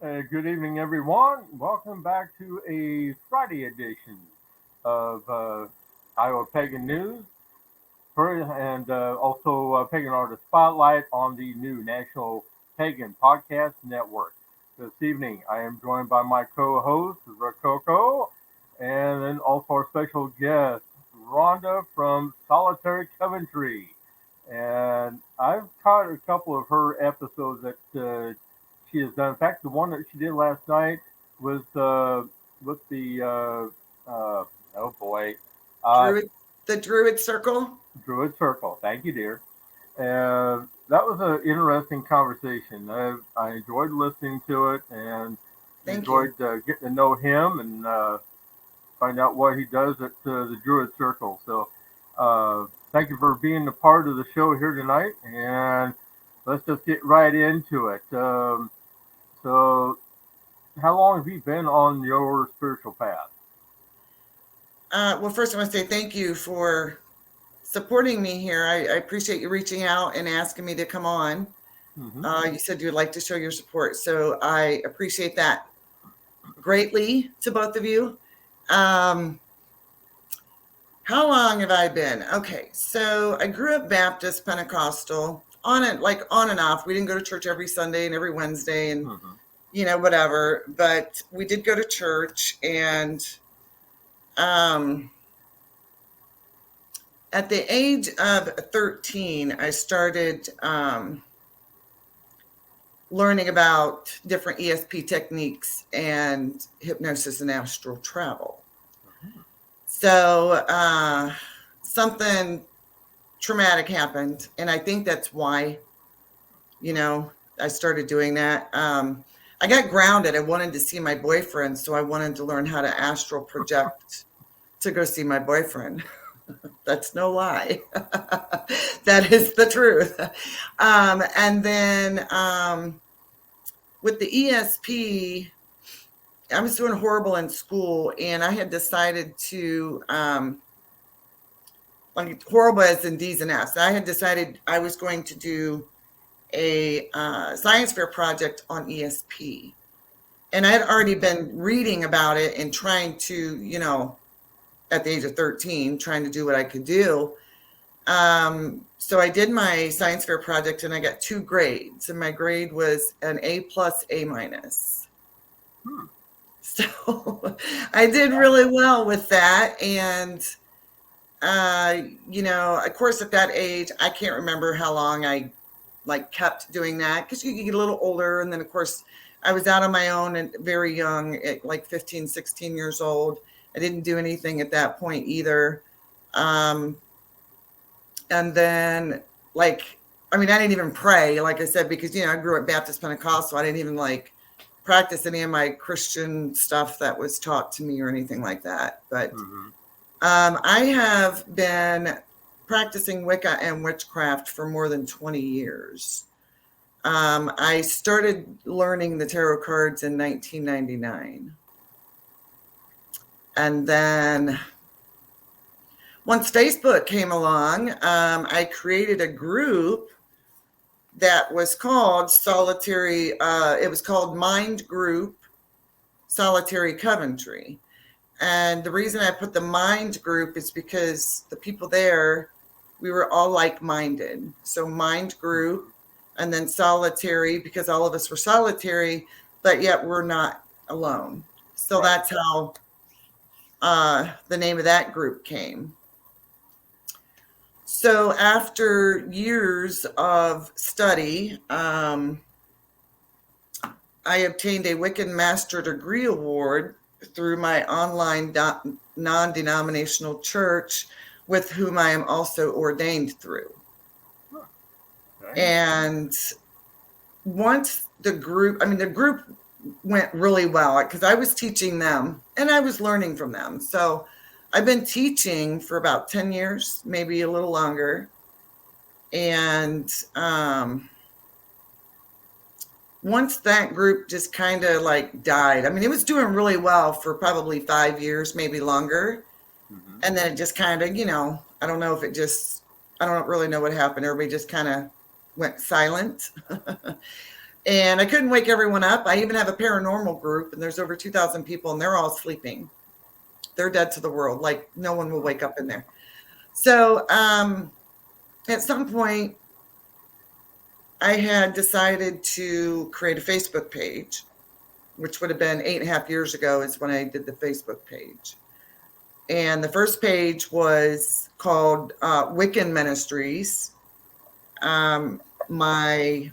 Good evening, everyone. Welcome back to a Friday edition of Iowa Pagan News and also Pagan Artist Spotlight on the new National Pagan Podcast Network. This evening, I am joined by my co-host, Rococo, and then also our special guest, Ronda from Solitary Coventry. And I've caught a couple of her episodes that she has done. In fact, the one that she did last night was with the oh boy, uh, Druid, the Druid Circle. Druid Circle. Thank you, dear. That was an interesting conversation. I enjoyed listening to it and Thank you. enjoyed getting to know him and find out what he does at the Druid Circle. So, thank you for being a part of the show here tonight, and let's just get right into it. So, how long have you been on your spiritual path? Well, first I want to say thank you for supporting me here. I appreciate you reaching out and asking me to come on. Hmm. You said you would like to show your support, so I appreciate that greatly to both of you. How long have I been? Okay, so I grew up Baptist Pentecostal on and off. We didn't go to church every Sunday and every Wednesday and whatever, but we did go to church. And at the age of 13, I started learning about different ESP techniques and hypnosis and astral travel. So something traumatic happened, and I think that's why, I started doing that. I got grounded. I wanted to see my boyfriend, so I wanted to learn how to astral project to go see my boyfriend. That's no lie. That is the truth. And then with the ESP, I was doing horrible in school, and I had decided to, like horrible as in D's and F's. I had decided I was going to do a science fair project on ESP. And I had already been reading about it and trying to, at the age of 13, trying to do what I could do. So I did my science fair project and I got 2 grades. And my grade was an A plus, A minus. So I did really well with that. And, of course, at that age, I can't remember how long I kept doing that, because you get a little older. And then, of course, I was out on my own and very young at 15, 16 years old. I didn't do anything at that point either. And then, I didn't even pray, like I said, because, I grew up Baptist Pentecostal. I didn't even practice any of my Christian stuff that was taught to me or anything like that. But I have been practicing Wicca and Witchcraft for more than 20 years. I started learning the tarot cards in 1999. And then once Facebook came along, I created a group that was called it was called Mind Group Solitary Coventry. And the reason I put the Mind Group is because the people there, we were all like-minded. So Mind Group, and then Solitary, because all of us were solitary, but yet we're not alone. So that's how the name of that group came. So after years of study, I obtained a Wiccan Master Degree Award through my online non-denominational church, with whom I am also ordained through. And once the group went really well, because I was teaching them and I was learning from them. So I've been teaching for about 10 years, maybe a little longer. And once that group just kind of died, it was doing really well for probably 5 years, maybe longer. And then it just kind of, I don't know if I don't really know what happened. Everybody just kind of went silent. And I couldn't wake everyone up. I even have a paranormal group, and there's over 2,000 people, and they're all sleeping. They're dead to the world. Like, no one will wake up in there. So at some point, I had decided to create a Facebook page, which would have been 8.5 years ago is when I did the Facebook page. And the first page was called Wiccan Ministries. My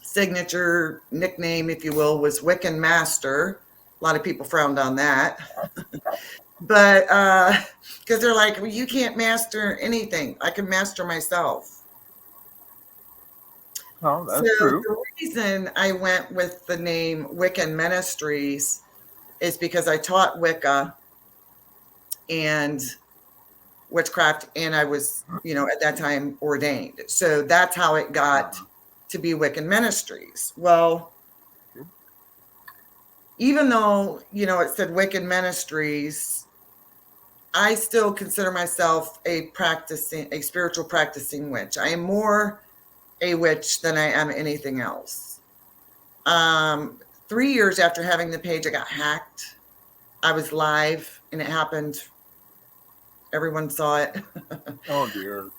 signature nickname, if you will, was Wiccan Master. A lot of people frowned on that. But because they're like, well, you can't master anything. I can master myself. Oh, that's So true. the reason I went with the name Wiccan Ministries is because I taught Wicca and witchcraft, and I was, at that time ordained. So that's how it got to be Wiccan Ministries. Well, even though, it said Wiccan Ministries, I still consider myself a spiritual practicing witch. I am more a witch than I am anything else. 3 years after having the page, I got hacked. I was live, and it happened. Everyone saw it. Oh dear.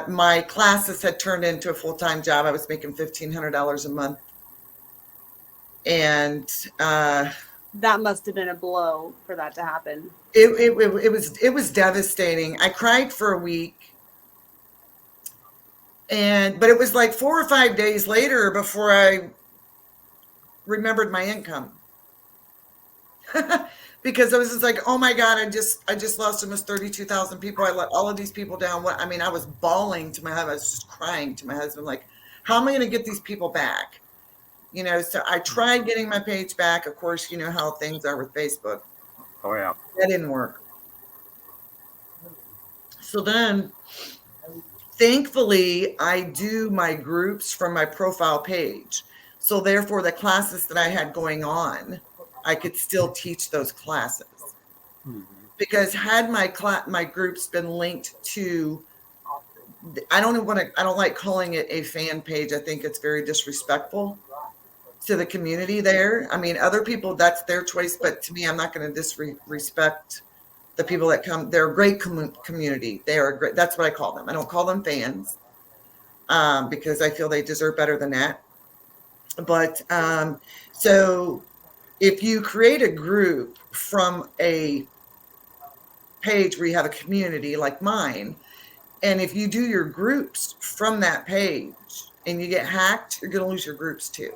My classes had turned into a full-time job. I was making $1,500 a month. And that must have been a blow for that to happen. It was devastating. I cried for a week. But it was like 4 or 5 days later before I remembered my income. Because I was just like, oh my God, I just lost almost 32,000 people. I let all of these people down. I was bawling to my husband. I was just crying to my husband, like, how am I going to get these people back? So I tried getting my page back. Of course, you know how things are with Facebook. Oh yeah. That didn't work. So then, thankfully, I do my groups from my profile page. So therefore, the classes that I had going on, I could still teach those classes. Mm-hmm. Because had my groups been linked to, I don't like calling it a fan page. I think it's very disrespectful to the community there. I mean, other people, that's their choice, but to me, I'm not going to disrespect the people that come. They're a great community. They are great. That's what I call them. I don't call them fans because I feel they deserve better than that. But so if you create a group from a page where you have a community like mine, and if you do your groups from that page and you get hacked, you're going to lose your groups too.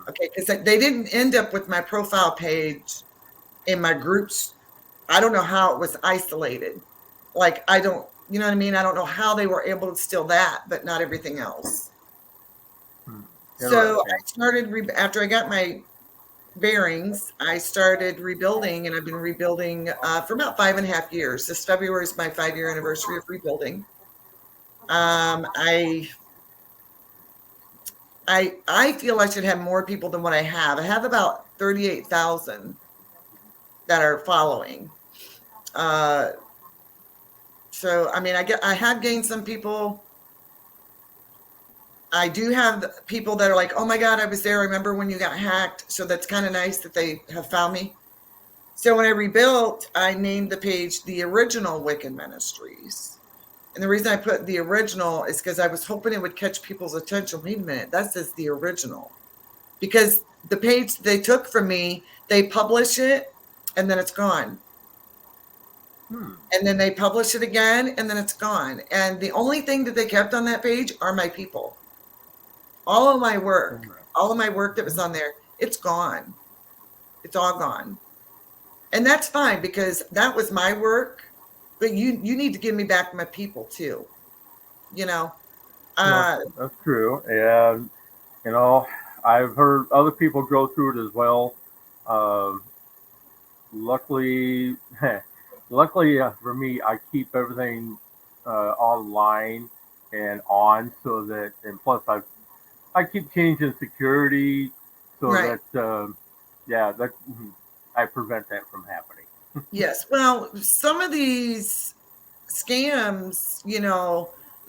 Okay, because they didn't end up with my profile page in my groups. I don't know how it was isolated. Like, I don't, you know what I mean? I don't know how they were able to steal that, but not everything else. So I started, after I got my bearings, I started rebuilding, and I've been rebuilding for about 5.5 years. This February is my 5-year anniversary of rebuilding. I feel I should have more people than what I have. I have about 38,000 that are following. So, I mean, I have gained some people. I do have people that are like, oh my God, I was there. I remember when you got hacked. So that's kind of nice that they have found me. So when I rebuilt, I named the page The Original Wiccan Ministries. And the reason I put the original is because I was hoping it would catch people's attention. Wait a minute, that says the original. Because the page they took from me, they publish it and then it's gone. And then they publish it again and then it's gone. And the only thing that they kept on that page are my people. All of my work that was on there, it's gone. It's all gone. And that's fine because that was my work. But you need to give me back my people too. That's true. And, I've heard other people go through it as well. Luckily for me, I keep everything online and on so that, and plus I keep changing security so that I prevent that from happening. Yes. Well, some of these scams,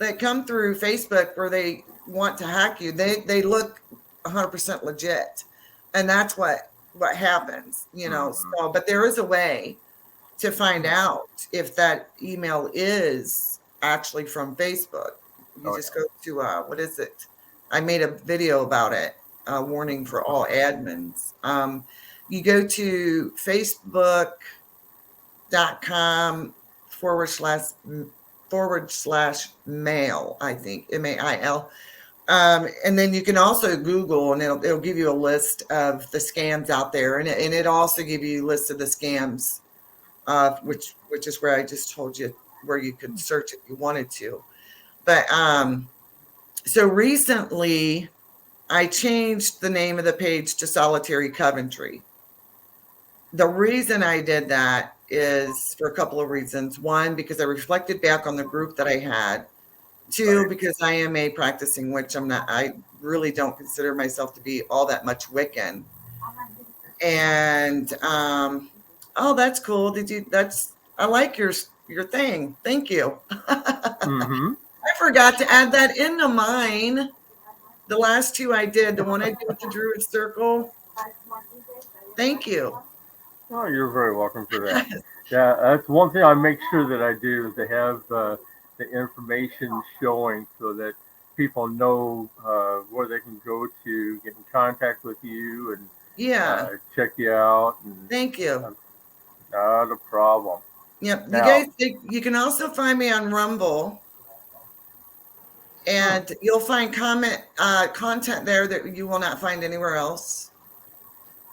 that come through Facebook where they want to hack you, they look 100% legit, and that's what happens, So, but there is a way to find out if that email is actually from Facebook. You just go to what is it? I made a video about it. Warning for all admins. You go to facebook.com /mail, I think, MAIL. And then you can also Google, and it'll give you a list of the scams out there, and it also give you a list of the scams, which is where I just told you where you could search if you wanted to. But so recently, I changed the name of the page to Solitary Coventry. The reason I did that is for a couple of reasons. One, because I reflected back on the group that I had. Two, because I am a practicing witch. I really don't consider myself to be all that much Wiccan. And oh, that's cool. I like your thing. Thank you. Mm-hmm. I forgot to add that into mine. The last two I did, the one I did with the Druid Circle. Thank you. Oh, you're very welcome for that. Yeah, that's one thing I make sure that I do, is to have the information showing so that people know where they can go to get in contact with you and check you out. And, thank you. Not a problem. Yep. You can also find me on Rumble. And you'll find content there that you will not find anywhere else.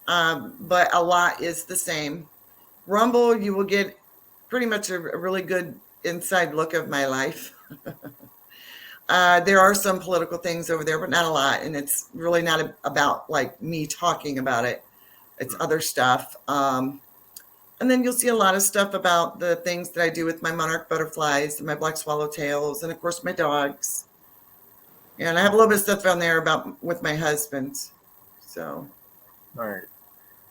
But a lot is the same. Rumble, you will get pretty much a really good inside look of my life. There are some political things over there, but not a lot. And it's really not about like me talking about it. It's other stuff. And then you'll see a lot of stuff about the things that I do with my monarch butterflies and my black swallowtails, and of course my dogs. And I have a little bit of stuff on there with my husband. So. All right.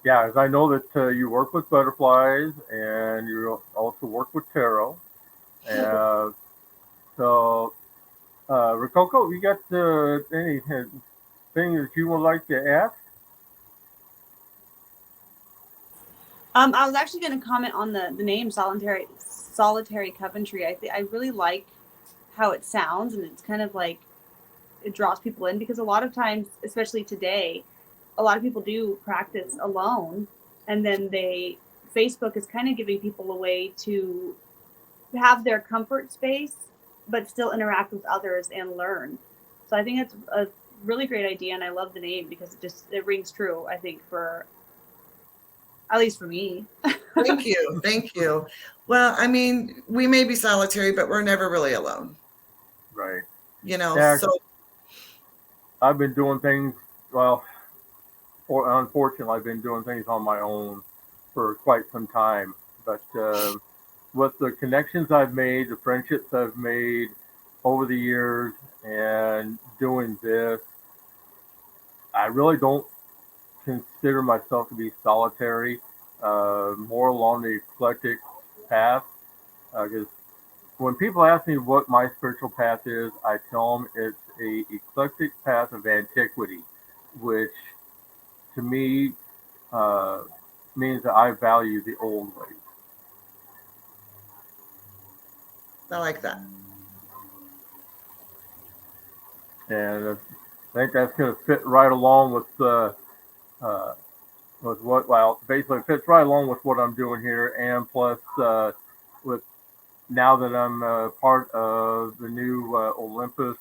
Yeah, as I know that you work with butterflies and you also work with tarot. So, Rococo, you got anything that you would like to ask? I was actually going to comment on the name Solitary Coventry. I really like how it sounds, and it's kind of like it draws people in, because a lot of times, especially today, a lot of people do practice alone, and then Facebook is kind of giving people a way to have their comfort space, but still interact with others and learn. So I think it's a really great idea, and I love the name because it rings true, I think, at least for me. Thank you. Well, I mean, we may be solitary, but we're never really alone. Right. So I've been doing things, unfortunately, I've been doing things on my own for quite some time. But with the connections I've made, the friendships I've made over the years, and doing this, I really don't consider myself to be solitary, more along the eclectic path. Because when people ask me what my spiritual path is, I tell them it's a eclectic path of antiquity, which to me means that I value the old ways. I like that. And I think that's going to fit right along with basically it fits right along with what I'm doing here, and plus with now that I'm part of the new Olympus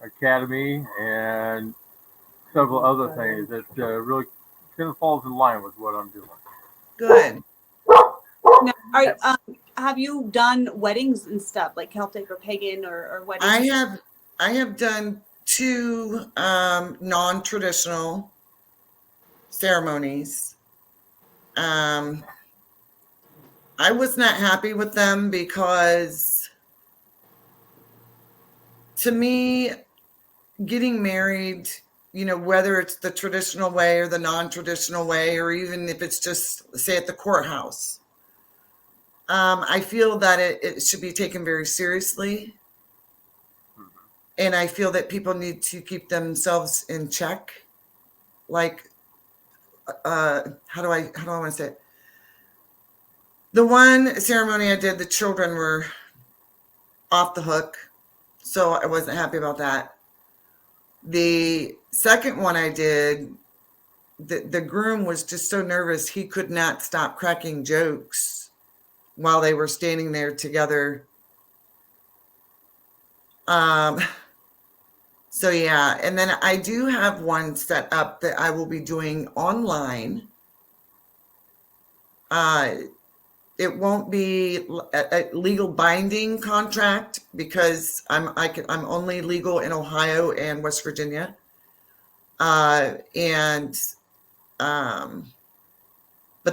Academy and several other things, that really kind of falls in line with what I'm doing. Good. Now, have you done weddings and stuff, like Celtic or Pagan or weddings? I have done 2 non-traditional ceremonies. I was not happy with them because, to me, getting married, whether it's the traditional way or the non-traditional way, or even if it's just, say, at the courthouse, I feel that it should be taken very seriously. And I feel that people need to keep themselves in check. Like, how do I want to say it? The one ceremony I did, the children were off the hook, so I wasn't happy about that. The second one I did, the groom was just so nervous he could not stop cracking jokes while they were standing there together. So yeah, and then I do have one set up that I will be doing online. It won't be a legal binding contract because I'm only legal in Ohio and West Virginia. But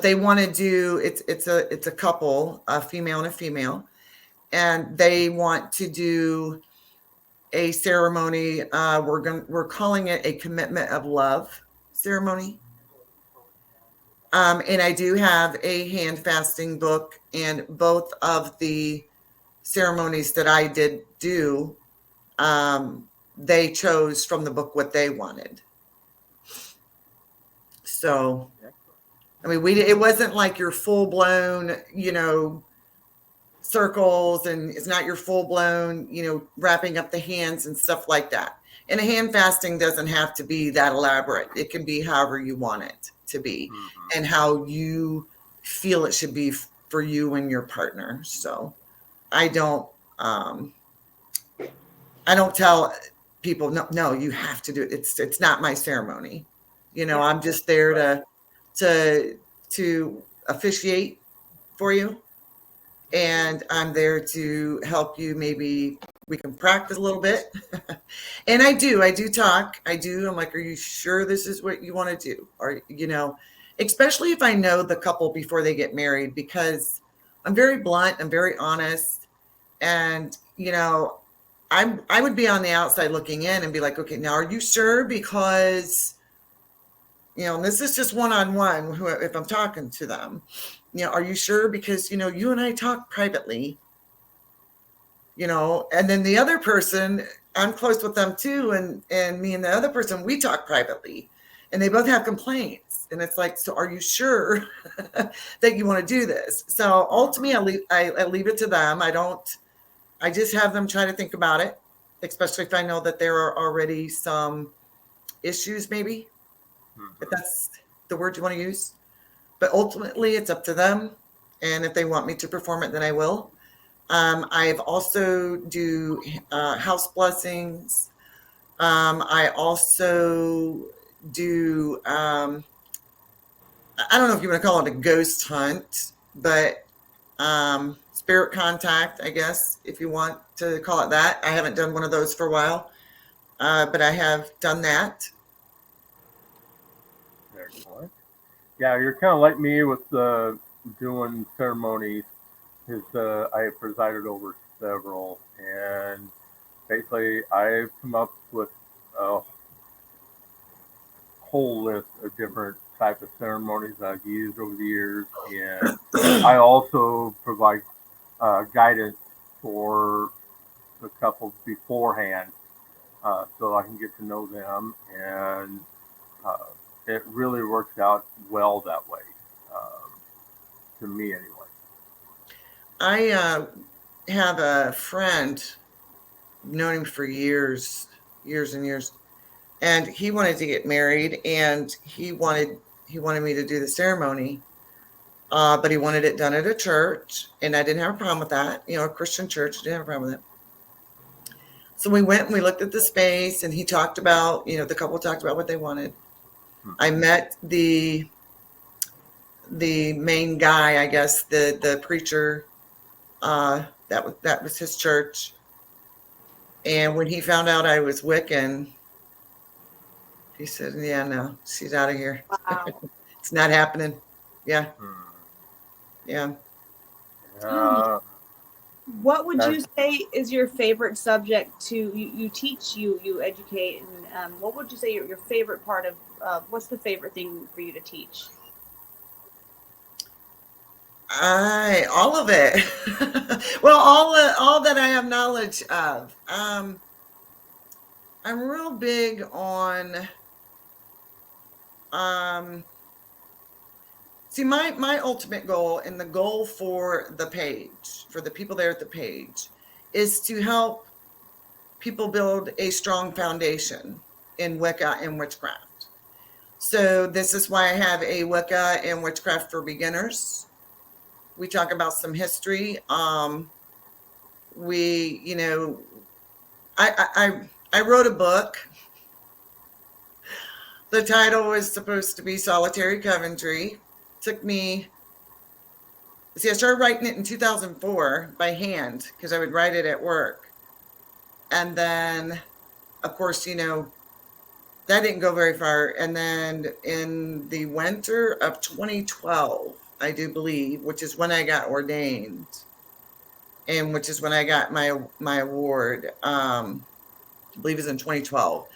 they want to do it's a couple, a female and a female, and they want to do a ceremony. We're calling it a commitment of love ceremony. And I do have a hand fasting book, and both of the ceremonies that I did do, they chose from the book what they wanted. So, I mean, it wasn't like your full blown, circles, and it's not your full blown, wrapping up the hands and stuff like that. And a hand fasting doesn't have to be that elaborate. It can be however you want it to be, and how you feel it should be for you and your partner. So I don't tell people, no, you have to do it. It's not my ceremony. I'm just there to officiate for you. And I'm there to help you. Maybe we can practice a little bit. And I do talk. I'm like, are you sure this is what you want to do? Or, especially if I know the couple before they get married, because I'm very blunt, I'm very honest. And, I would be on the outside looking in and be like, okay, now are you sure? Because, and this is just one-on-one if I'm talking to them. Are you sure? Because, you and I talk privately, and then the other person, I'm close with them too. And me and the other person, we talk privately, and they both have complaints. And it's like, so are you sure that you want to do this? So ultimately, I leave it to them. I just have them try to think about it, especially if I know that there are already some issues, maybe, if that's the word you want to use. But ultimately, it's up to them. And if they want me to perform it, then I will. I've also do house blessings. I also do, I don't know if you want to call it a ghost hunt, but spirit contact, I guess, if you want to call it that. I haven't done one of those for a while, but I have done that. Excellent. Yeah, you're kind of like me with doing ceremonies. I have presided over several, and basically I've come up with a whole list of different type of ceremonies that I've used over the years, and I also provide guidance for the couple beforehand, so I can get to know them, and it really works out well that way, to me anyway. I have a friend, known him for years and years, and he wanted to get married, and he wanted me to do the ceremony, but he wanted it done at a church, and I didn't have a problem with that. A Christian church, didn't have a problem with it. So we went and we looked at the space, and he talked about, the couple talked about what they wanted. I met the main guy, I guess, the preacher. That was his church. And when he found out I was Wiccan, he said, yeah, no, she's out of here. Wow. It's not happening. Yeah. Yeah. What would you say is your favorite subject to you teach, you educate, and what would you say your favorite part of what's the favorite thing for you to teach? All of it. Well, all that I have knowledge of. I'm real big on. See, my ultimate goal and the goal for the page, for the people there at the page, is to help people build a strong foundation in Wicca and witchcraft. So this is why I have a Wicca and Witchcraft for Beginners. We talk about some history. We, you know, I wrote a book. The title was supposed to be Solitary Coventry. Took me, see, I started writing it in 2004 by hand because I would write it at work. And then, of course, you know, that didn't go very far. And then in the winter of 2012, I do believe, which is when I got ordained, and which is when I got my award, I believe it's in 2012.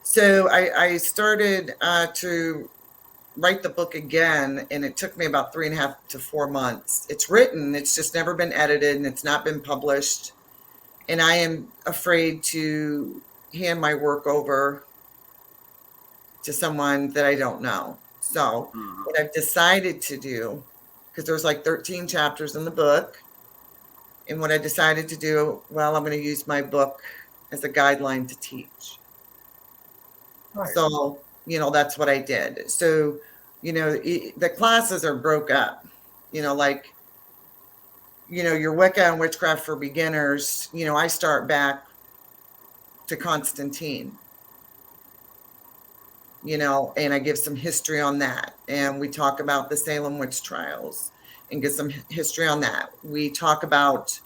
So I started to write the book again, and it took me about 3.5 to 4 months. It's written, it's just never been edited, and it's not been published. And I am afraid to hand my work over to someone that I don't know. So what I've decided to do, because there's like 13 chapters in the book, and what I decided to do, well, I'm going to use my book as a guideline to teach. Right. So, you know, that's what I did. So, you know, the classes are broke up, you know, like, you know, your Wicca and Witchcraft for Beginners, you know, I start back to Constantine, you know, and I give some history on that. And we talk about the Salem witch trials and get some history on that. We talk about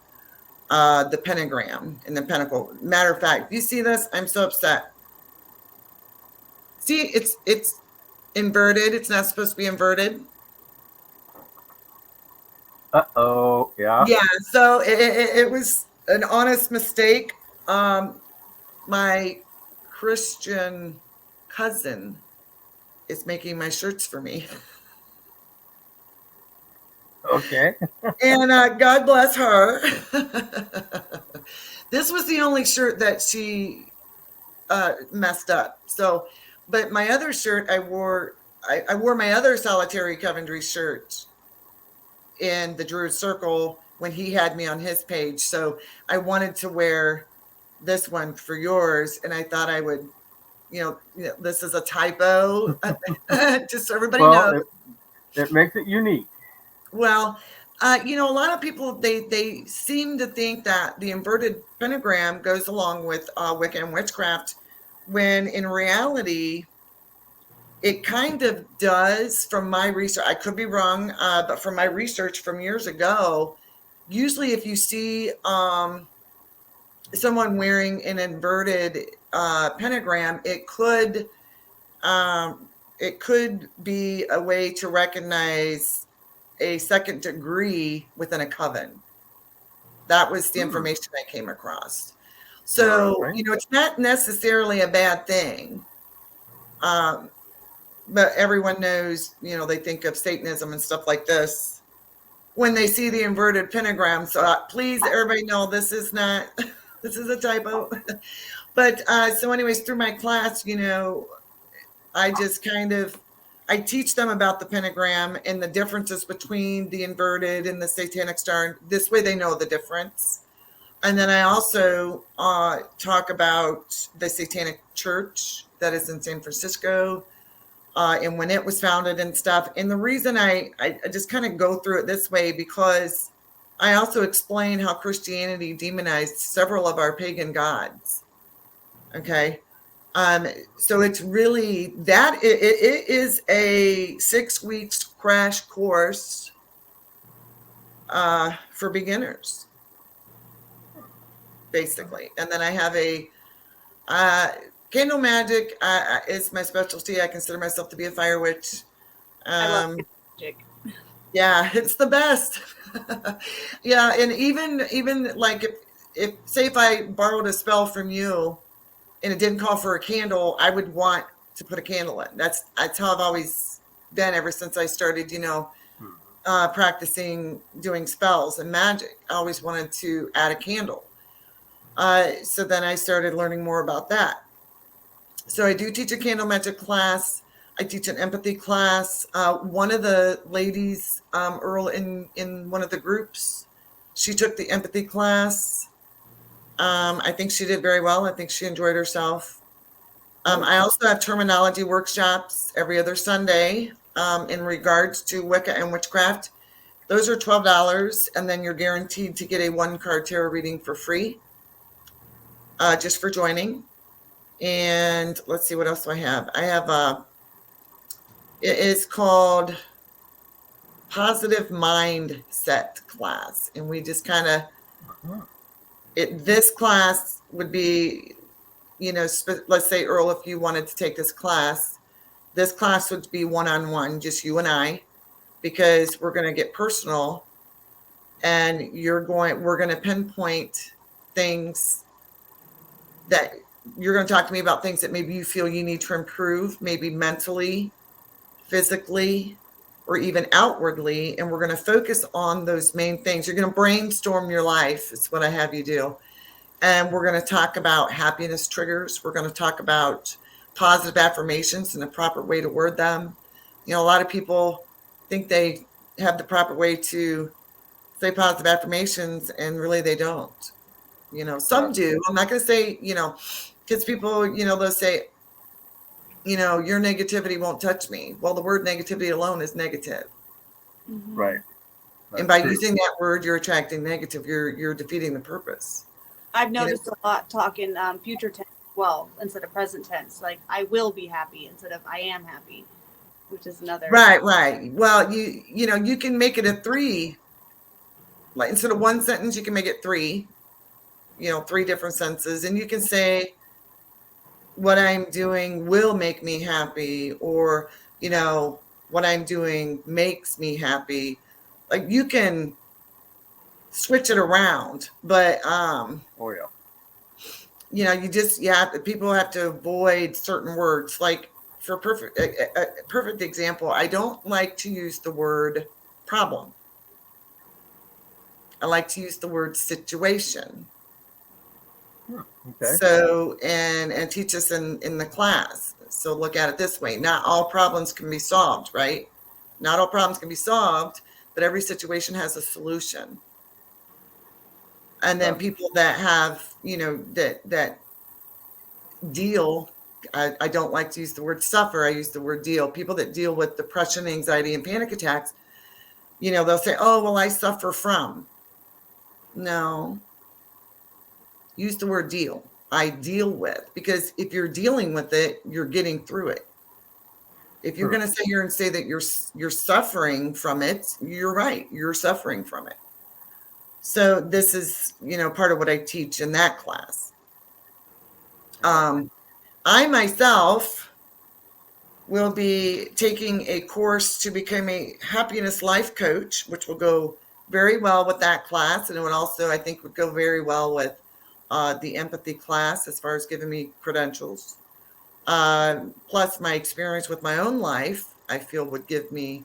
the pentagram and the pentacle. Matter of fact, you see this? I'm so upset. See, it's inverted. It's not supposed to be inverted. Uh-oh, yeah. Yeah, so it was an honest mistake. My Christian cousin is making my shirts for me. Okay. And God bless her. This was the only shirt that she messed up. So, but my other shirt, I wore my other Solitary Coventry shirt in the Druid Circle when he had me on his page. So I wanted to wear this one for yours, and I thought I would, you know, this is a typo, just so everybody knows. It makes it unique. Well, you know, a lot of people, they seem to think that the inverted pentagram goes along with Wicca and witchcraft, when in reality, it kind of does. From my research, I could be wrong, but from my research from years ago, usually if you see someone wearing an inverted pentagram, it could be a way to recognize a second degree within a coven. That was the information I came across. So, you know, it's not necessarily a bad thing. But everyone knows, you know, they think of Satanism and stuff like this when they see the inverted pentagram. So please, everybody know this is not, this is a typo. But so anyways, through my class, you know, I just kind of, I teach them about the pentagram and the differences between the inverted and the satanic star. This way they know the difference. And then I also talk about the Satanic Church that is in San Francisco and when it was founded and stuff. And the reason I just kind of go through it this way, because I also explain how Christianity demonized several of our pagan gods. Okay. So it's really that it is a 6 weeks crash course for beginners, basically. And then I have a candle magic is my specialty. I consider myself to be a fire witch. I love magic. Yeah, it's the best. Yeah, and even like if say if I borrowed a spell from you and it didn't call for a candle, I would want to put a candle in. That's how I've always been ever since I started, you know, practicing doing spells and magic. I always wanted to add a candle. So then I started learning more about that. So I do teach a candle magic class. I teach an empathy class. One of the ladies, Earl, in one of the groups, she took the empathy class. I think she did very well. I think she enjoyed herself. I also have terminology workshops every other Sunday in regards to Wicca and witchcraft. Those are $12, and then you're guaranteed to get a 1-card tarot reading for free, just for joining. And let's see, what else do I have? I have it is called Positive Mindset class, and we just kind of this class would be, let's say, Earl, if you wanted to take this class would be one-on-one, just you and I, because we're going to get personal, and we're going to pinpoint things that you're going to talk to me about, things that maybe you feel you need to improve, maybe mentally, physically, or even outwardly. And we're going to focus on those main things. You're going to brainstorm your life. It's what I have you do. And we're going to talk about happiness triggers. We're going to talk about positive affirmations and the proper way to word them. A lot of people think they have the proper way to say positive affirmations, and really they don't. Some do. I'm not going to say, because people, they'll say, your negativity won't touch me. Well, the word negativity alone is negative. Mm-hmm. Right. And by using that word, you're attracting negative. You're defeating the purpose. I've noticed a lot talking future tense as well instead of present tense. Like, I will be happy instead of I am happy, which is another. Right. Well, you can make it a 3. Like, instead of 1 sentence, you can make it 3. 3 different sentences, and you can say, what I'm doing will make me happy, or what I'm doing makes me happy. Like, you can switch it around, but people have to avoid certain words. Like, for a perfect example, I don't like to use the word problem. I like to use the word situation. Okay. So, and teach us in the class. So look at it this way. Not all problems can be solved, right? Not all problems can be solved, but every situation has a solution. And then people that have, that deal, I don't like to use the word suffer. I use the word deal. People that deal with depression, anxiety, and panic attacks, they'll say, oh, well, I suffer from. No. Use the word deal. I deal with, because if you're dealing with it, you're getting through it. If you're going to sit here and say that you're suffering from it, you're right. You're suffering from it. So this is, part of what I teach in that class. I myself will be taking a course to become a happiness life coach, which will go very well with that class. And it would also, I think, would go very well with the empathy class, as far as giving me credentials. Plus my experience with my own life, I feel would give me,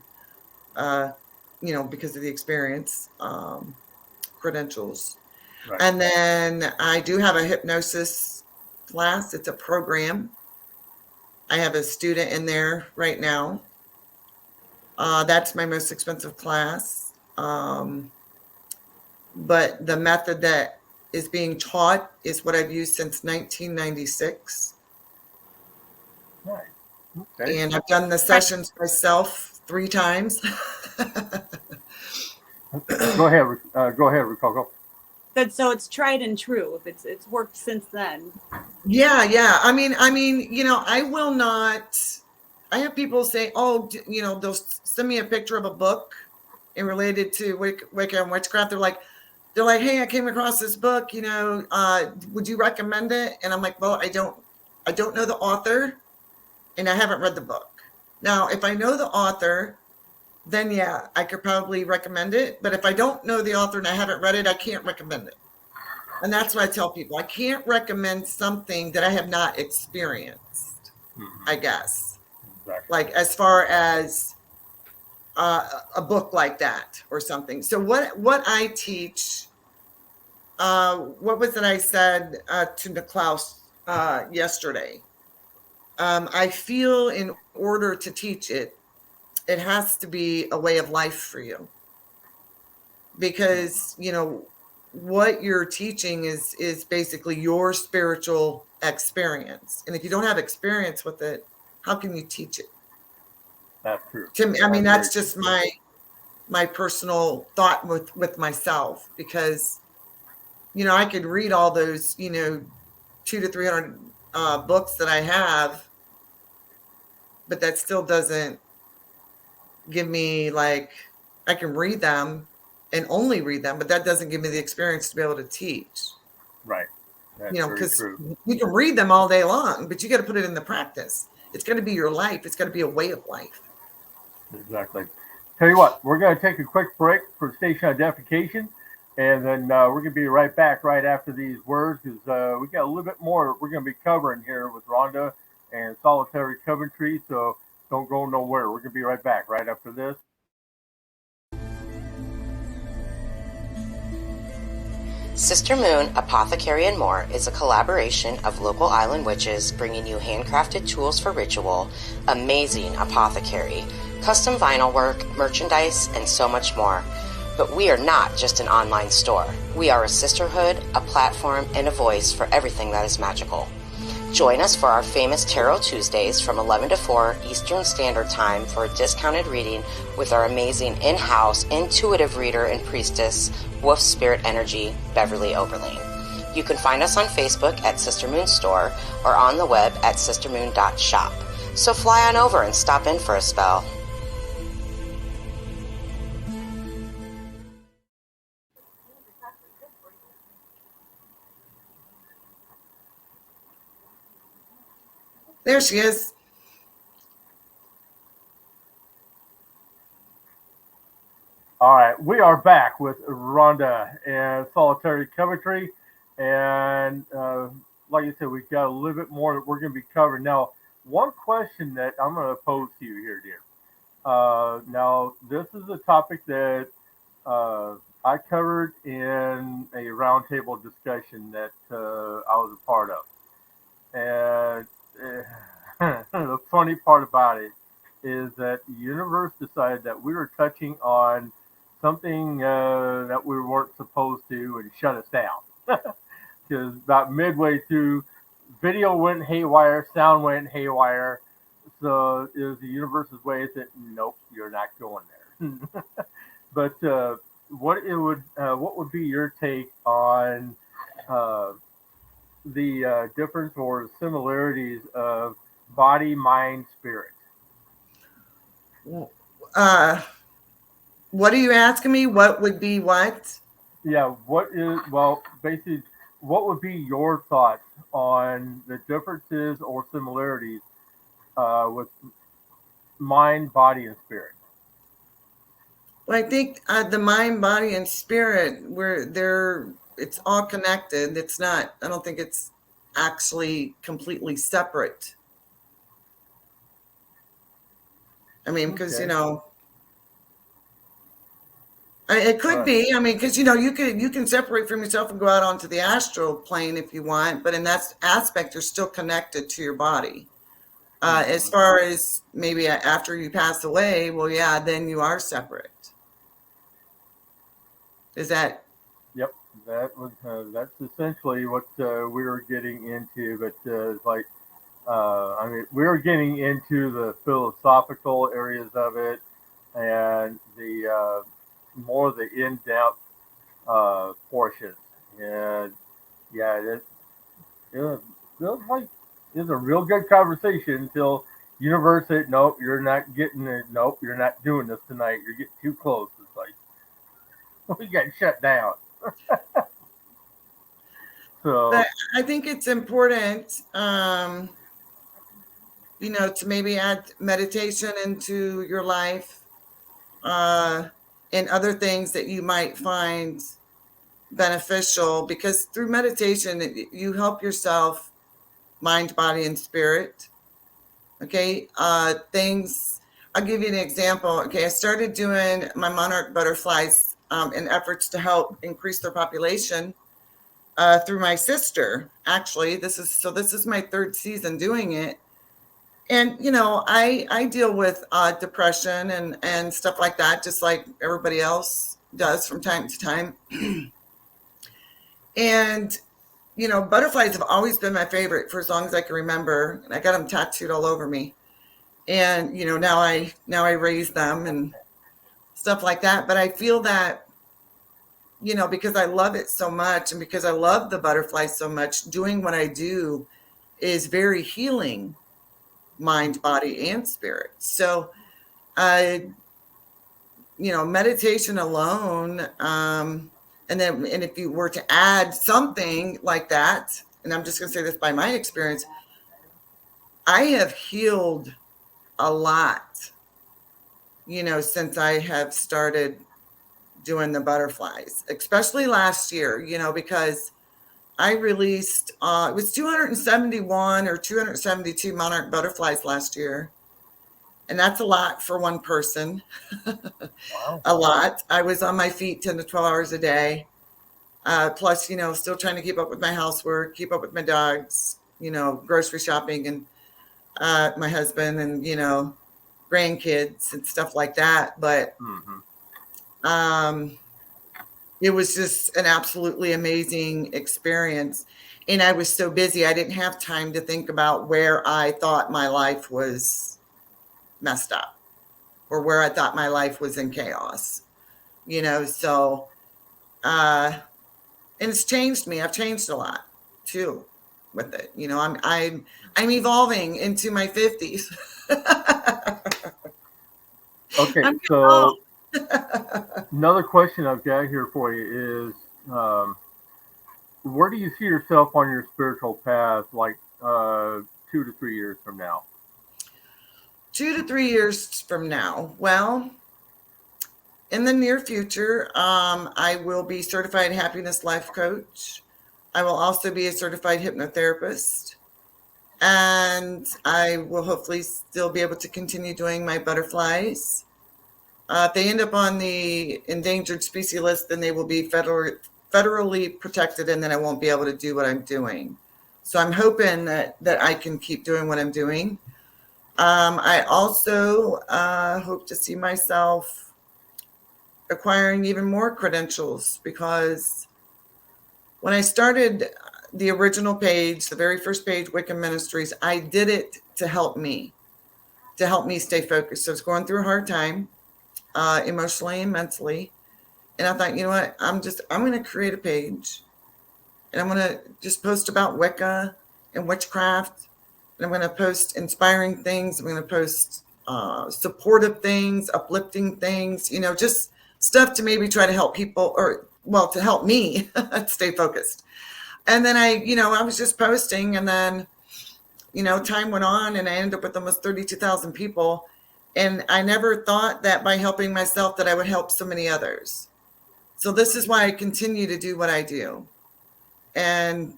because of the experience, credentials. Right. And then I do have a hypnosis class. It's a program. I have a student in there right now. That's my most expensive class. But the method that is being taught is what I've used since 1996. Right. Okay. And I've done the sessions myself 3 times. Go ahead, Ricoco. So it's tried and true. If it's worked since then. Yeah. I mean, I will not. I have people say, oh, they'll send me a picture of a book and related to Wicca and witchcraft. They're like, hey, I came across this book. Would you recommend it? And I'm like, well, I don't know the author, and I haven't read the book. Now, if I know the author, then yeah, I could probably recommend it. But if I don't know the author and I haven't read it, I can't recommend it. And that's what I tell people. I can't recommend something that I have not experienced, I guess. Exactly. Like, as far as a book like that or something. So what I teach, what was it I said to Niklaus yesterday? I feel in order to teach it, it has to be a way of life for you, because what you're teaching is basically your spiritual experience, and if you don't have experience with it, how can you teach it? That's true. To me, I mean, that's just my personal thought with myself, because I could read all those 200 to 300 books that I have, but that still doesn't give me, like, I can read them and only read them, but that doesn't give me the experience to be able to teach. Right. That's Because true. you can read them all day long, but you got to put it into practice. It's going to be your life. It's going to be a way of life. Exactly. Tell you what, we're going to take a quick break for station identification, and then we're going to be right back right after these words, because we got a little bit more we're going to be covering here with Ronda and Solitary Coventry, so don't go nowhere. We're going to be right back right after this. Sister Moon Apothecary and More is a collaboration of local island witches bringing you handcrafted tools for ritual, amazing apothecary, custom vinyl work, merchandise, and so much more. But we are not just an online store. We are a sisterhood, a platform, and a voice for everything that is magical. Join us for our famous Tarot Tuesdays from 11 to 4 Eastern Standard Time for a discounted reading with our amazing in-house intuitive reader and priestess, Wolf Spirit Energy, Beverly Oberlin. You can find us on Facebook at Sister Moon Store or on the web at sistermoon.shop. So fly on over and stop in for a spell. There she is. All right, we are back with Ronda and Solitary Coventry, and like I said, we've got a little bit more that we're going to be covering. Now, one question that I'm going to pose to you here, dear. Now, this is a topic that I covered in a roundtable discussion that I was a part of. And the funny part about it is that the universe decided that we were touching on something that we weren't supposed to, and shut us down. Because about midway through, video went haywire, sound went haywire. So it was the universe's way that nope, you're not going there. But what would be your take on the difference or similarities of body, mind, spirit? What are you asking me? What would be what? Yeah, basically, what would be your thoughts on the differences or similarities with mind, body, and spirit? Well, I think the mind, body, and spirit, it's all connected. It's not, I don't think it's actually completely separate. I mean, because, Okay. It could Right. be. I mean, because you can separate from yourself and go out onto the astral plane if you want, but in that aspect, you're still connected to your body. As far as maybe after you pass away, well, yeah, then you are separate. Is that? Yep, that's essentially what we were getting into. But it's like, I mean, we were getting into the philosophical areas of it, and the more the in-depth portions. And yeah, it was like it was a real good conversation until universe said, "Nope, you're not getting it. Nope, you're not doing this tonight. You're getting too close." It's like we got shut down. So But I think it's important, to maybe add meditation into your life, and other things that you might find beneficial, because through meditation, you help yourself, mind, body, and spirit. Okay. Things I'll give you an example. Okay, I started doing my monarch butterflies in efforts to help increase their population through my sister. Actually, this is my third season doing it. And I deal with depression and stuff like that, just like everybody else does from time to time. And butterflies have always been my favorite for as long as I can remember. And I got them tattooed all over me. And now I raise them and stuff like that. But I feel that because I love it so much, and because I love the butterflies so much, doing what I do is very healing, mind, body, and spirit. So meditation alone, and if you were to add something like that, and I'm just going to say this by my experience, I have healed a lot, since I have started doing the butterflies, especially last year, because I released, it was 271 or 272 monarch butterflies last year. And that's a lot for one person. Wow. A lot. I was on my feet 10 to 12 hours a day. Plus, still trying to keep up with my housework, keep up with my dogs, grocery shopping, and my husband, and, grandkids and stuff like that. But it was just an absolutely amazing experience. And I was so busy, I didn't have time to think about where I thought my life was messed up or where I thought my life was in chaos, so, and it's changed me. I've changed a lot too with it. I'm evolving into my 50s. Okay, so another question I've got here for you is, where do you see yourself on your spiritual path, like 2 to 3 years from now? 2 to 3 years from now. Well, in the near future, I will be certified happiness life coach. I will also be a certified hypnotherapist. And I will hopefully still be able to continue doing my butterflies. If they end up on the endangered species list, then they will be federally protected, and then I won't be able to do what I'm doing. So I'm hoping that I can keep doing what I'm doing. I also hope to see myself acquiring even more credentials, because when I started the original page, the very first page, Wicca Ministries, I did it to help me stay focused. So I was going through a hard time, emotionally and mentally. And I thought, you know what, I'm going to create a page, and I'm going to just post about Wicca and witchcraft. And I'm going to post inspiring things. I'm going to post supportive things, uplifting things, just stuff to maybe try to help people, or, well, to help me stay focused. And then I was just posting, and then, time went on, and I ended up with almost 32,000 people. And I never thought that by helping myself that I would help so many others. So this is why I continue to do what I do. And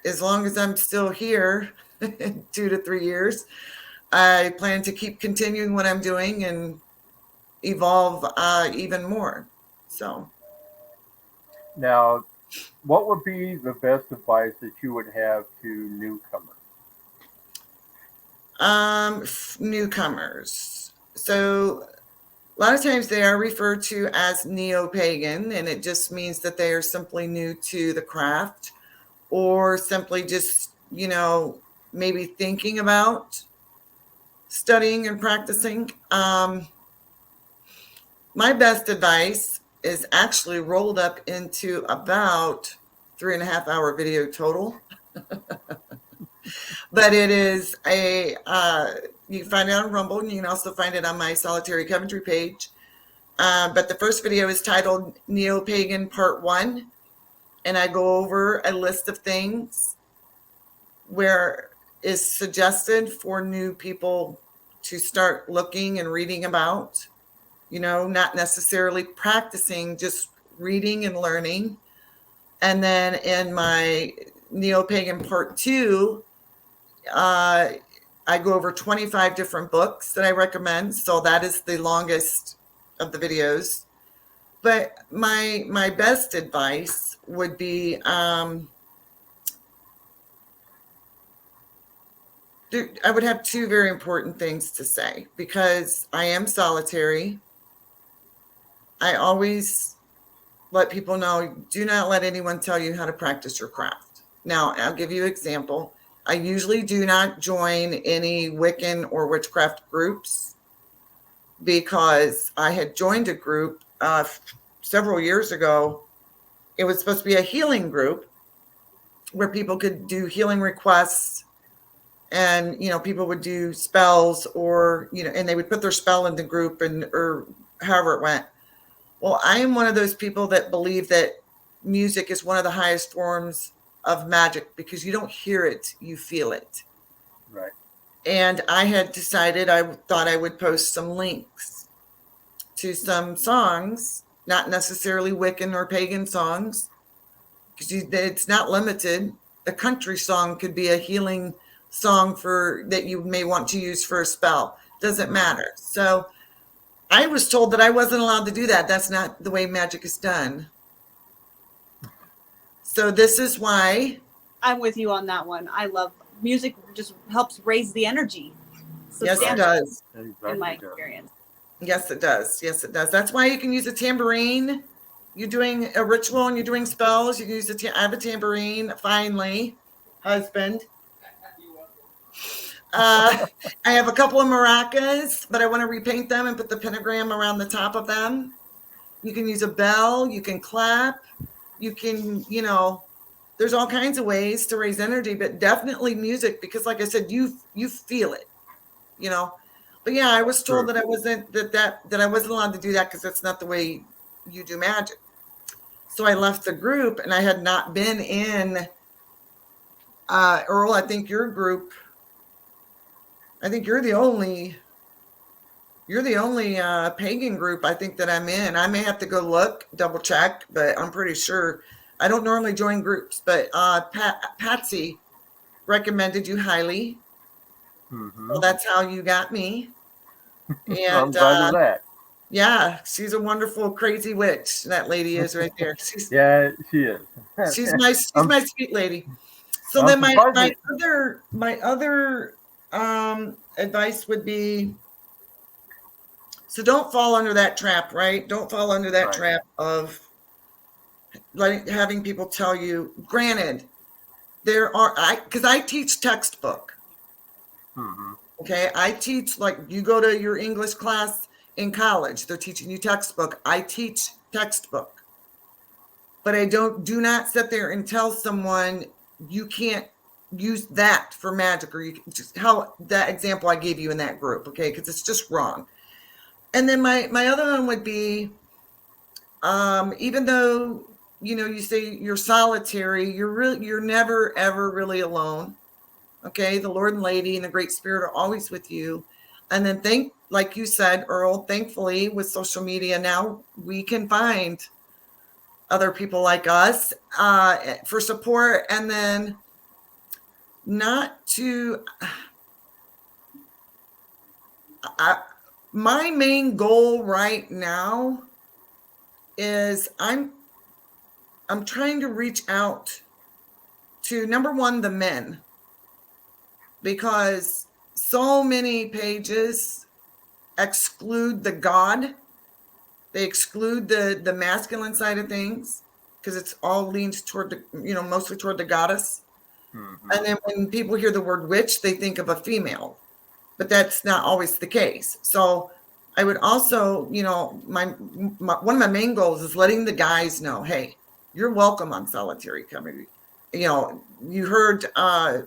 as long as I'm still here, 2 to 3 years, I plan to keep continuing what I'm doing and evolve even more. So Now, what would be the best advice that you would have to newcomers? Newcomers. So a lot of times they are referred to as neo-pagan, and it just means that they are simply new to the craft, or simply just, maybe thinking about studying and practicing. My best advice is actually rolled up into about 3.5 hour video total. But it is you can find it on Rumble, and you can also find it on my Solitary Coventry page. But the first video is titled Neo-Pagan Part 1. And I go over a list of things where is suggested for new people to start looking and reading about, not necessarily practicing, just reading and learning. And then in my Neo-Pagan Part 2, I go over 25 different books that I recommend. So that is the longest of the videos. But my best advice would be I would have two very important things to say because I am solitary. I always let people know, do not let anyone tell you how to practice your craft. Now, I'll give you an example. I usually do not join any Wiccan or witchcraft groups because I had joined a group several years ago. It was supposed to be a healing group where people could do healing requests and, people would do spells or, and they would put their spell in the group or however it went. Well, I am one of those people that believe that music is one of the highest forms of magic because you don't hear it, you feel it. Right. And I had decided I thought I would post some links to some songs, not necessarily Wiccan or pagan songs, because it's not limited. A country song could be a healing song that you may want to use for a spell. Doesn't matter. So I was told that I wasn't allowed to do that. That's not the way magic is done. So this is why I'm with you on that one. I love music; just helps raise the energy. Yes, it does. Exactly In my experience. Yes, it does. Yes, it does. That's why you can use a tambourine. You're doing a ritual and you're doing spells. You can use I have a tambourine. Finally, husband. I have a couple of maracas, but I want to repaint them and put the pentagram around the top of them. You can use a bell. You can clap. You can, there's all kinds of ways to raise energy, but definitely music, because like I said, you feel it, But yeah, I was told that I wasn't that I wasn't allowed to do that because that's not the way you do magic. So I left the group, and I had not been in Earl. I think your group. I think you're the only pagan group I think that I'm in. I may have to go double check, but I'm pretty sure. I don't normally join groups, but Patsy recommended you highly. Mm-hmm. So that's how you got me. And I'm glad of that. Yeah, she's a wonderful, crazy witch. That lady is right there. Yeah, she is. She's my sweet lady. So then my other advice would be, so don't fall under that trap, right? Don't fall under that trap of having people tell you. Granted, because I teach textbook. Mm-hmm. Okay, I teach, like, you go to your English class in college, they're teaching you textbook. I teach textbook, but I do not sit there and tell someone you can't use that for magic, or you just how that example I gave you in that group, okay? Because it's just wrong. And then my other one would be, even though you say you're solitary, you're never ever really alone. Okay, the Lord and Lady and the Great Spirit are always with you. And then like you said, Earl, thankfully with social media now, we can find other people like us for support. And then my main goal right now is I'm trying to reach out to, number one, the men, because so many pages exclude the God. They exclude the masculine side of things because it's all leans toward mostly toward the goddess. Mm-hmm. And then when people hear the word witch, they think of a female, but that's not always the case. So I would also, one of my main goals is letting the guys know, hey, you're welcome on Solitary Coventry. You heard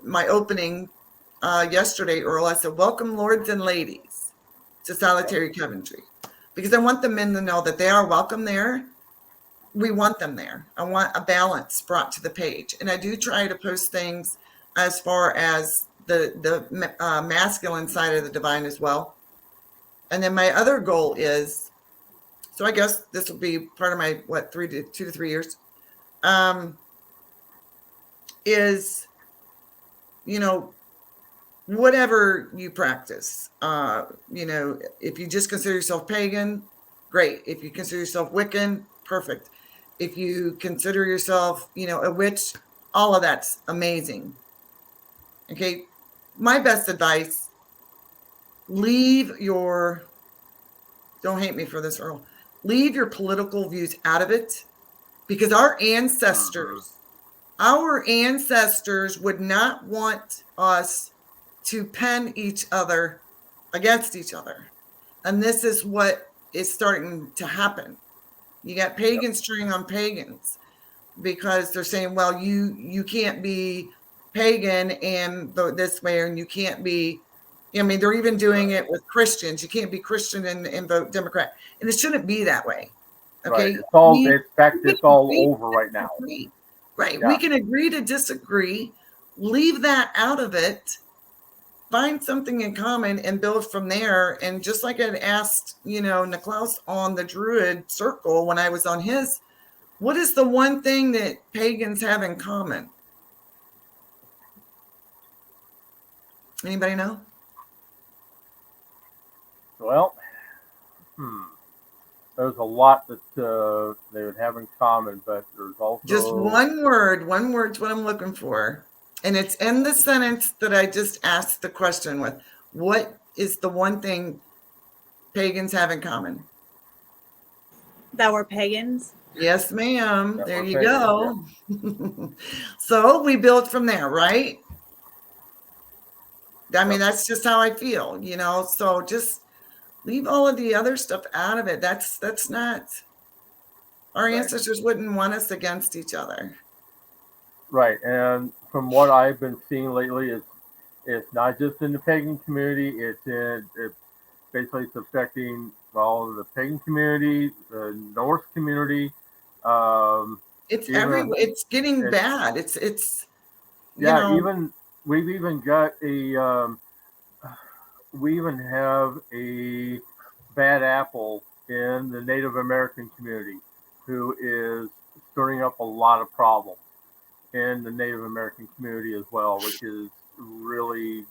my opening yesterday, Earl. I said, welcome, lords and ladies, to Solitary Coventry, because I want the men to know that they are welcome there. We want them there. I want a balance brought to the page. And I do try to post things as far as the masculine side of the divine as well. And then my other goal is, so I guess this will be part of my, 2 to 3 years, is, whatever you practice. If you just consider yourself pagan, great. If you consider yourself Wiccan, perfect. If you consider yourself, a witch, all of that's amazing. Okay. My best advice, don't hate me for this, Earl, leave your political views out of it, because our ancestors would not want us to pen each other against each other. And this is what is starting to happen. You got pagans turning on pagans because they're saying, well, you can't be pagan and this way, and you can't be, they're even doing it with Christians. You can't be Christian and vote Democrat. And it shouldn't be that way. Okay. Right. It's all over right now. Right. Yeah. We can agree to disagree, leave that out of it, find something in common and build from there. And just like I asked, Niklaus on the Druid Circle when I was on his, what is the one thing that pagans have in common? Anybody know? Well, there's a lot that they would have in common, but there's also just one word's what I'm looking for. And it's in the sentence that I just asked the question with. What is the one thing pagans have in common? That we're pagans? Yes, ma'am. There you go. Yeah. So we build from there, right? I mean, that's just how I feel, so just leave all of the other stuff out of it. That's not, our ancestors wouldn't want us against each other. Right. And from what I've been seeing lately, it's not just in the pagan community. Basically it's affecting the pagan community, the Norse community. It's everywhere. It's getting bad. It's even we've even got we even have a bad apple in the Native American community who is stirring up a lot of problems in the Native American community as well, which is really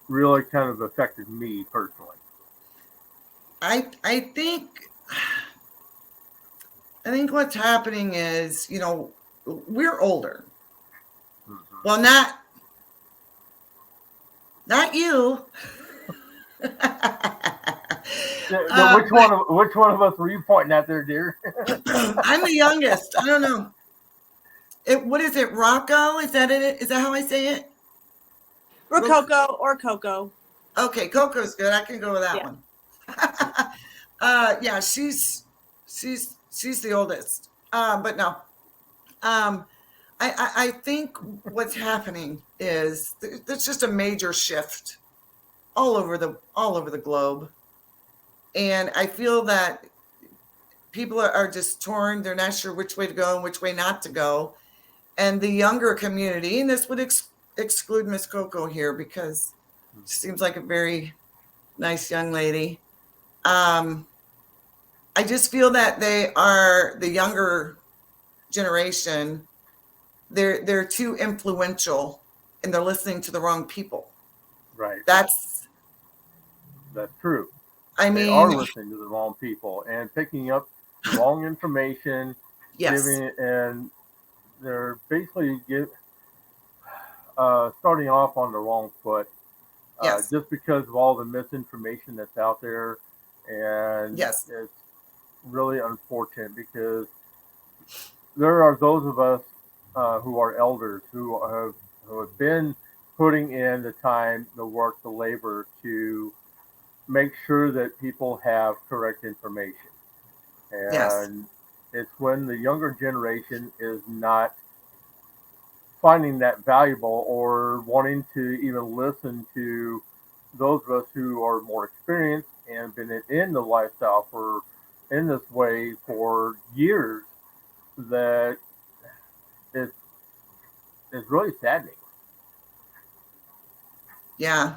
kind of affected me personally. I think what's happening is, we're older. Mm-hmm. Well, not you. Which one of us were you pointing at there, dear? I'm the youngest. I don't know. What is it? Rocco? Is that it? Is that how I say it? Rococo or Coco. Okay, Coco's good. I can go with that one. Yeah, she's the oldest. But no. I think what's happening is there's just a major shift all over the globe. And I feel that people are just torn. They're not sure which way to go and which way not to go. And the younger community, and this would exclude Miss Coco here because she seems like a very nice young lady. I just feel that they are the younger generation. They're too influential and they're listening to the wrong people. Right. That's true. They are listening to the wrong people and picking up the wrong information. Yes. And they're basically starting off on the wrong foot. Yes. Just because of all the misinformation that's out there. And yes. It's really unfortunate because there are those of us who are elders who have been putting in the time, the work, the labor to make sure that people have correct information. And it's when the younger generation is not finding that valuable or wanting to even listen to those of us who are more experienced and been in the lifestyle in this way for years, that it's really saddening. Yeah,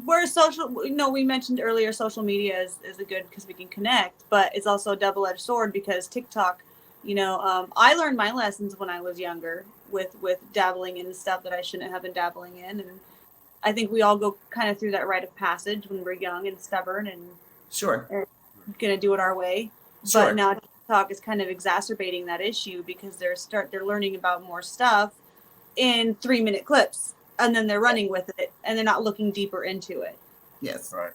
we're social. We mentioned earlier social media is a good because we can connect, but it's also a double-edged sword because TikTok, I learned my lessons when I was younger, with dabbling in stuff that I shouldn't have been dabbling in. And I think we all go kind of through that rite of passage when we're young and stubborn and Sure. gonna do it our way. Sure. But now TikTok is kind of exacerbating that issue because they're learning about more stuff in 3-minute clips, and then they're running with it, and they're not looking deeper into it. Yes. Right.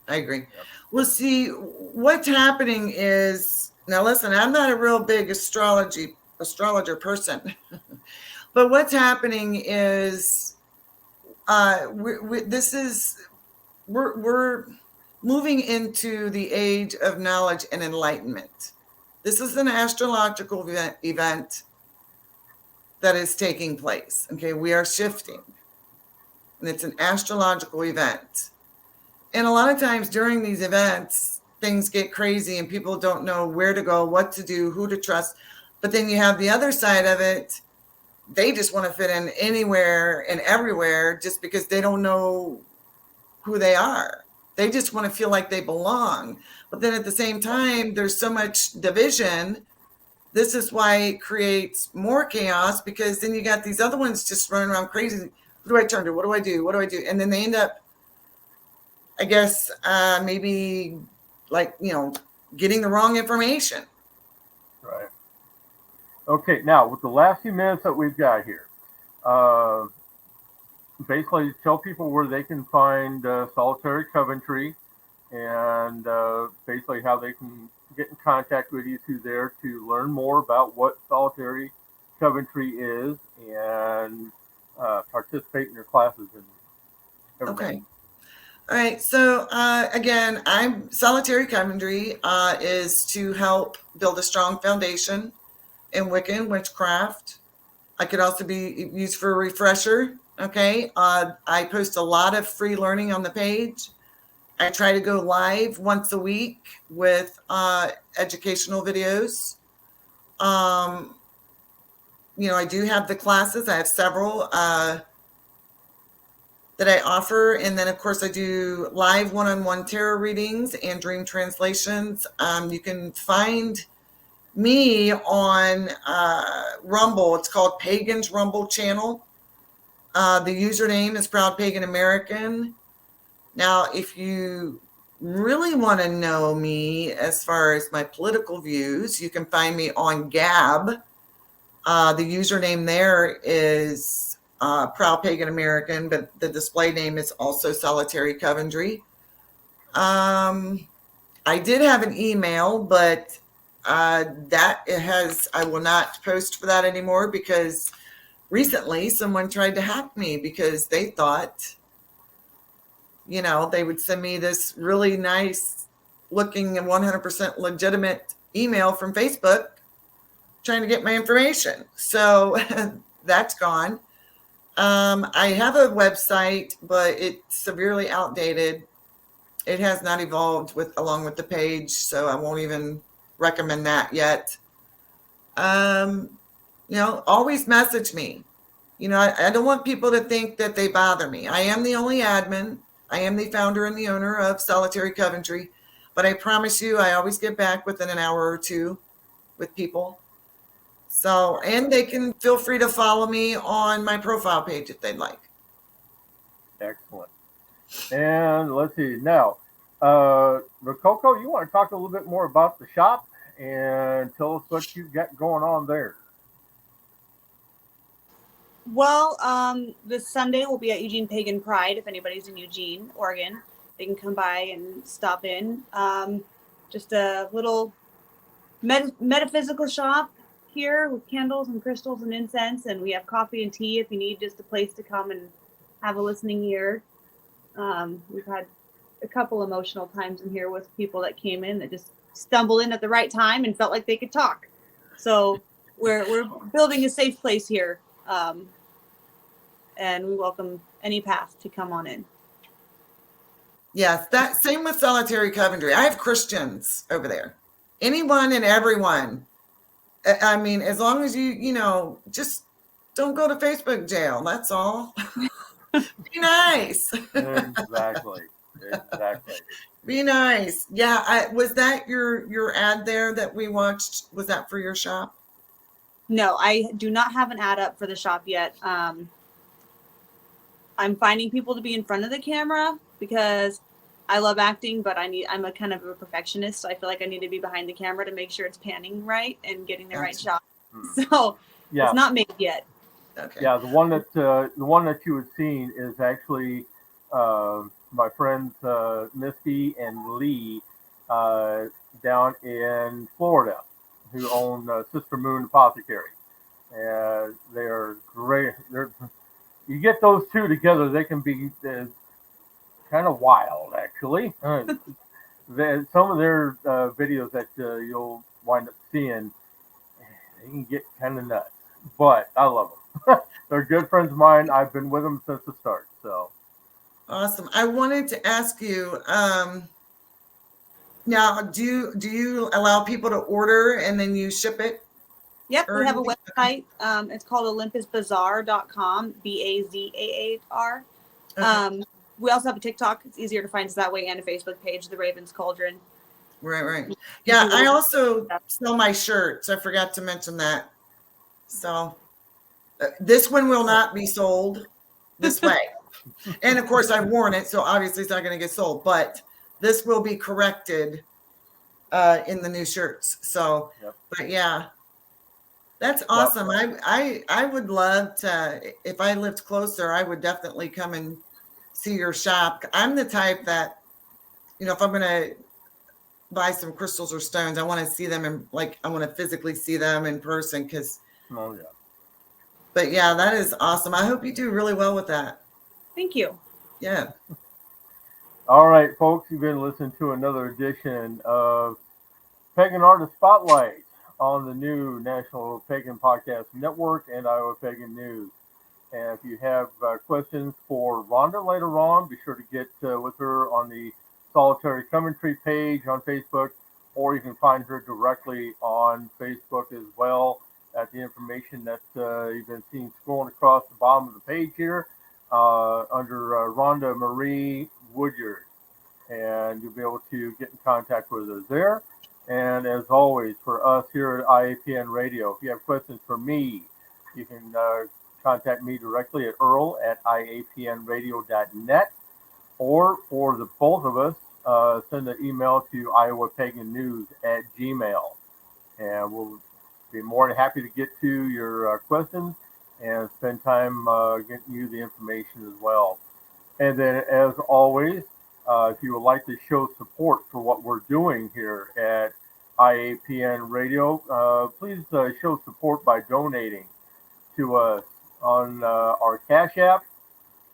I agree. Yep. Well, see, what's happening is, now listen, I'm not a real big astrologer person, but what's happening is we're moving into the age of knowledge and enlightenment. This is an astrological event that is taking place. Okay, we are shifting, and it's an astrological event. And a lot of times during these events, things get crazy and people don't know where to go, what to do, who to trust. But then you have the other side of it. They just want to fit in anywhere and everywhere just because they don't know who they are. They just want to feel like they belong. But then at the same time, there's so much division. This is why it creates more chaos, because then you got these other ones just running around crazy. Who do I turn to? What do I do? What do I do? And then they end up, I guess, maybe like, getting the wrong information. Right. Okay, now with the last few minutes that we've got here, basically tell people where they can find Solitary Coventry, and basically how they can get in contact with you through there to learn more about what Solitary Coventry is and participate in your classes and everything. Okay. All right. So again, Solitary Coventry is to help build a strong foundation in Wicca and witchcraft. I could also be used for a refresher. Okay. I post a lot of free learning on the page. I try to go live once a week with educational videos. I do have the classes. I have several that I offer. And then, of course, I do live one-on-one tarot readings and dream translations. You can find me on Rumble. It's called Pagan's Rumble channel. The username is Proud Pagan American. Now, if you really want to know me as far as my political views, you can find me on Gab. The username there is Proud Pagan American, but the display name is also Solitary Coventry. I did have an email, but I will not post for that anymore, because recently someone tried to hack me because they thought, they would send me this really nice looking and 100% legitimate email from Facebook trying to get my information. So that's gone. I have a website, but it's severely outdated. It has not evolved along with the page, so I won't even recommend that yet. Always message me. I don't want people to think that they bother me. I am the only admin. I am the founder and the owner of Solitary Coventry, but I promise you, I always get back within an hour or two with people. So, and they can feel free to follow me on my profile page if they'd like. Excellent. And let's see. Now, Rococo, you want to talk a little bit more about the shop and tell us what you got going on there? Well, this Sunday we'll be at Eugene Pagan Pride. If anybody's in Eugene, Oregon, they can come by and stop in. Just a little metaphysical shop here with candles and crystals and incense, and we have coffee and tea if you need just a place to come and have a listening ear. We've had a couple emotional times in here with people that came in that just stumbled in at the right time and felt like they could talk. So we're building a safe place here. And we welcome any path to come on in. Yes, that same with Solitary Coventry. I have Christians over there. Anyone and everyone. I mean, as long as you just don't go to Facebook jail. That's all. Be nice. Exactly. Be nice. Yeah. Was that your ad there that we watched? Was that for your shop? No, I do not have an ad up for the shop yet. I'm finding people to be in front of the camera because I love acting, but I'm a kind of a perfectionist, so I feel like I need to be behind the camera to make sure it's panning right and getting the right Gotcha. shot. Hmm. So Yeah. it's not made yet. Okay. Yeah, the one that you had seen is actually my friends Misty and Lee down in Florida, who own Sister Moon Apothecary, and they're great. You get those two together, they can be kind of wild, actually. Some of their videos that you'll wind up seeing, they can get kind of nuts, but I love them. They're good friends of mine. I've been with them since the start. So Awesome. I wanted to ask you, now, do you allow people to order and then you ship it? Yep, Or we have a anything? website. It's called olympusbazaar.com, BAZAAR. Okay. We also have a TikTok. It's easier to find us that way, and a Facebook page, The Raven's Cauldron. Right. You Yeah, can go I to- also sell my shirts. I forgot to mention that. So this one will not be sold this way. And of course, I've worn it, so obviously it's not going to get sold. But this will be corrected in the new shirts. So, Yep. but yeah, that's awesome. I would love to, if I lived closer, I would definitely come and see your shop. I'm the type that, if I'm going to buy some crystals or stones, I want to see them in, like, I want to physically see them in person. oh yeah. But yeah, that is awesome. I hope you do really well with that. Thank you. Yeah. All right, folks, you've been listening to another edition of Pagan Artist Spotlight on the new National Pagan Podcast Network and Iowa Pagan News. And if you have questions for Ronda later on, be sure to get with her on the Solitary Coventry page on Facebook, or you can find her directly on Facebook as well at the information that you've been seeing scrolling across the bottom of the page here under Ronda Marie Woodyard. And you'll be able to get in contact with us there. And as always, for us here at IAPN Radio, if you have questions for me, you can contact me directly at Earl at iapnradio.net, or for the both of us, send an email to iowapagannews at gmail. And we'll be more than happy to get to your questions and spend time getting you the information as well. And then, as always, if you would like to show support for what we're doing here at IAPN Radio, please show support by donating to us on our Cash App,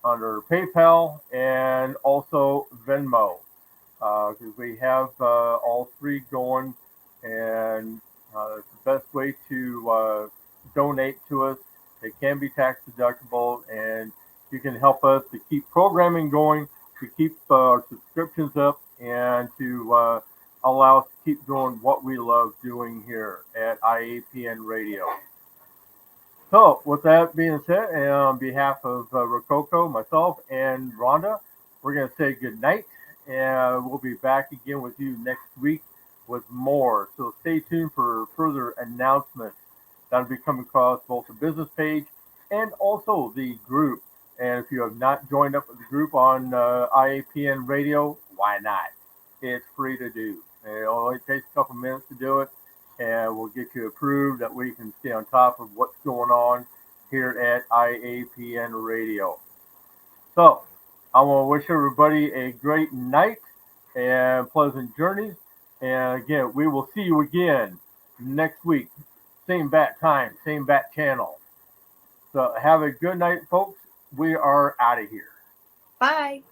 under PayPal, and also Venmo. Because we have all three going, and it's the best way to donate to us. It can be tax deductible, and you can help us to keep programming going, to keep our subscriptions up, and to allow us to keep doing what we love doing here at IAPN Radio. So, with that being said, and on behalf of Rococo, myself, and Rhonda, we're going to say good night, and we'll be back again with you next week with more. So, stay tuned for further announcements that'll be coming across both the business page and also the group. And if you have not joined up with the group on IAPN Radio, why not? It's free to do. It only takes a couple minutes to do it, and we'll get you approved that we can stay on top of what's going on here at IAPN Radio. So, I want to wish everybody a great night and pleasant journeys. And again, we will see you again next week. Same bat time, same bat channel. So, have a good night, folks. We are out of here. Bye.